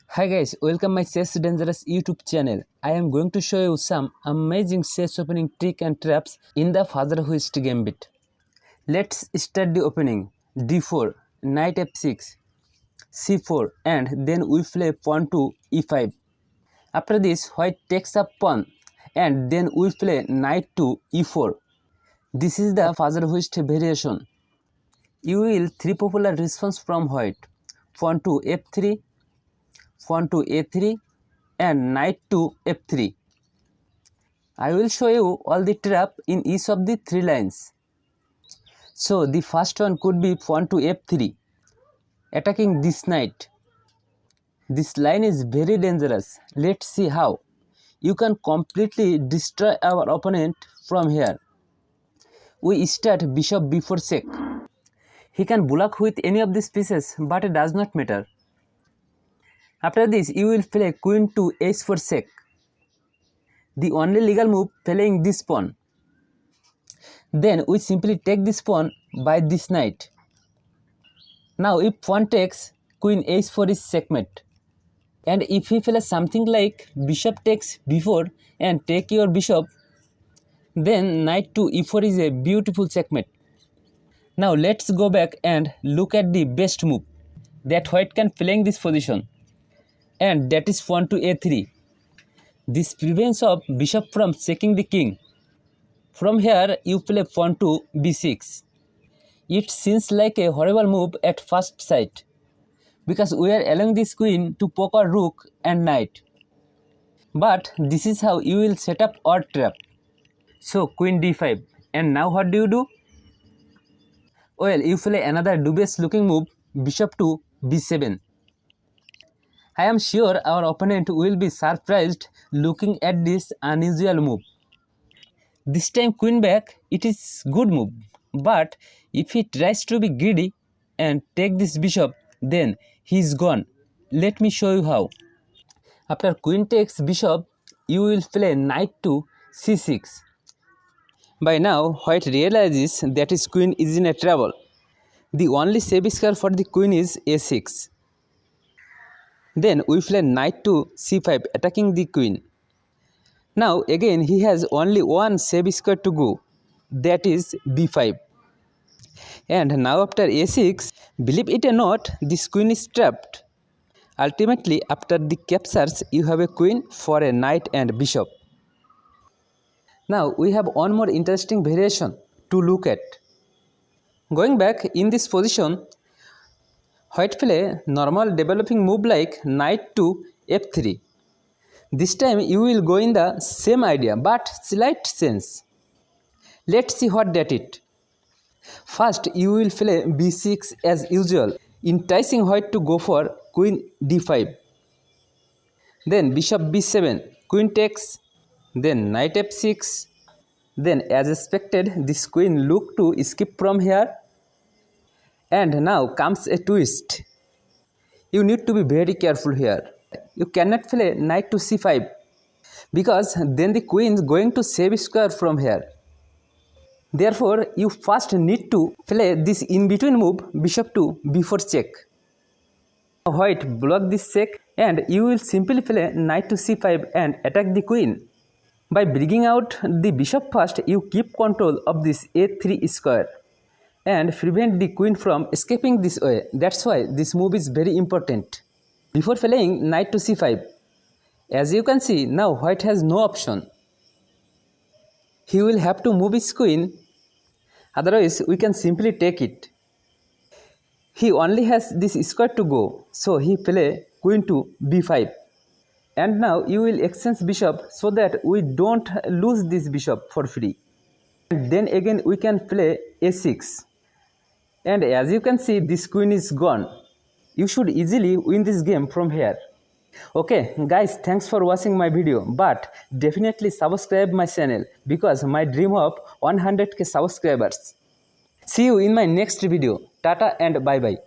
Hi guys, welcome my Chess Dangerous YouTube channel. I am going to show you some amazing chess opening trick and traps in the Fajarowich Gambit. Let's start the opening. D4, knight f6, c4, and then we play pawn to e5. After this, white takes up pawn and then we play knight to e4. This is the Fajarowich variation. You will three popular response from white: pawn to f3, pawn to a3 and knight to f3. I will show you all the trap in each of the three lines. So the first one could be pawn to f3, attacking this knight. This line is very dangerous. Let's see how. You can completely destroy our opponent from here. We start bishop b4 check. He can block with any of these pieces, but it does not matter. After this, you will play queen to h4 check. The only legal move playing this pawn. Then we simply take this pawn by this knight. Now if pawn takes, queen h4 is checkmate. And if he plays something like bishop takes b4 and take your bishop, then knight to e4 is a beautiful checkmate. Now let's go back and look at the best move that white can play in this position, and that is pawn to a3. This prevents of bishop from checking the king. From here you play pawn to b6. It seems like a horrible move at first sight, because we are allowing this queen to poke our rook and knight. But this is how you will set up our trap. So queen d5, and now what do? Well, you play another dubious looking move, bishop to b7. I am sure our opponent will be surprised looking at this unusual move. This time queen back, it is good move, but if he tries to be greedy and take this bishop, then he is gone. Let me show you how. After queen takes bishop, you will play knight to c6. By now, white realizes that his queen is in a trouble. The only safe square for the queen is a6. Then we play knight to c5, attacking the queen. Now again he has only one safe square to go, that is b5. And now after a6, believe it or not, this queen is trapped. Ultimately, after the captures, you have a queen for a knight and bishop. Now we have one more interesting variation to look at. Going back in this position, white play normal developing move like knight to f3. This time you will go in the same idea but slight change. Let's see what that is. First you will play b6 as usual, enticing white to go for queen d5. Then bishop b7, queen takes, then knight f6. Then as expected, this queen looked to escape from here. And now comes a twist. You need to be very careful here. You cannot play knight to c5, because then the queen is going to save square from here. Therefore, you first need to play this in-between move, bishop to b4 check. White block this check and you will simply play knight to c5 and attack the queen. By bringing out the bishop first, you keep control of this a3 square and prevent the queen from escaping this way. That's why this move is very important. Before playing knight to c5, as you can see, now white has no option. He will have to move his queen, otherwise we can simply take it. He only has this square to go, so he play queen to b5. And now you will exchange bishop so that we don't lose this bishop for free. And then again we can play a6. And as you can see, this queen is gone. You should easily win this game from here. Okay guys, thanks for watching my video, but definitely subscribe my channel because my dream of 100k subscribers. See you in my next video. Tata and bye bye.